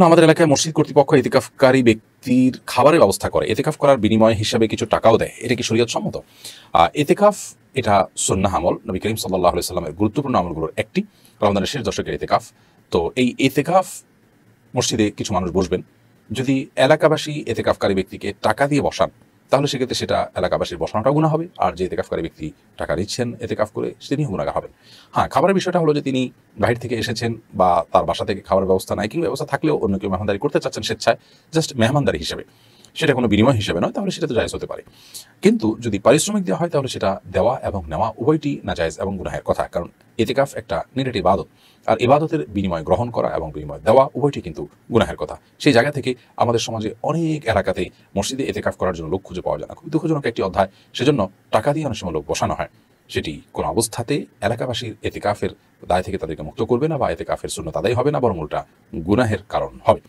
আমাদের এলাকায় মসজিদ কর্তৃপক্ষ ইতিকাফকারী ব্যক্তির খাবারের ব্যবস্থা করে। ইতিকাফ করার বিনিময় হিসাবে কিছু টাকাও দেয়। এটা কি শরীয়ত সম্মত? ইতিকাফ এটা সুন্নাহ আমল। নবী করিম সাল্লাল্লাহু আলাইহি ওয়াসাল্লামের গুরুত্বপূর্ণ আমলগুলোর একটি। রমজানের শেষ দশকের ইতিকাফ। তো এই ইতিকাফ মসজিদে কিছু মানুষ বসবেন। যদি এলাকাবাসী ইতিকাফকারী ব্যক্তিকে টাকা দিয়ে বসান, তাহলে সেক্ষেত্রে সেটা এলাকাবাসীর বসানোটাও গুনাহ হবে। আর যে ইতিকাফকারী ব্যক্তি টাকা দিচ্ছেন ইতিকাফ করে, তিনিও গুনাহগার হবেন। হ্যাঁ, খাবারের বিষয়টা হলো যে তিনি বাহির থেকে এসেছেন বা তার বাসা থেকে খাবারের ব্যবস্থা নাই, কিংবা ব্যবস্থা থাকলেও অন্য কেউ মেহমানদারি করতে চাচ্ছেন স্বেচ্ছায়, জাস্ট মেহমানদারি হিসেবে, সেটা কোনো বিনিময় হিসেবে নয়, তাহলে সেটা তো জায়েজ হতে পারে। কিন্তু যদি পারিশ্রমিক দেওয়া হয়, তাহলে সেটা দেওয়া এবং নেওয়া উভয়টি নাজায়েজ এবং গুনাহের কথা। কারণ ইতিকাফ একটা নিরেট ইবাদত, আর ইবাদতের বিনিময় গ্রহণ করা এবং বিনিময় দেওয়া উভয়টি কিন্তু গুনাহের কথা। সেই জায়গা থেকে আমাদের সমাজে অনেক এলাকাতেই মসজিদে ইতিকাফ করার জন্য লোক খুঁজে পাওয়া যায় না। খুব দুঃখজনক একটি অধ্যায়। সেজন্য টাকা দিয়ে অনেক সময় লোক বসানো হয়। সেটি কোনো অবস্থাতেই এলাকাবাসীর ইতিকাফের দায় থেকে তাদেরকে মুক্ত করবে না, বা ইতিকাফের সুন্নাত আদায় হবে না, বরং উল্টা গুনাহের কারণ হবে।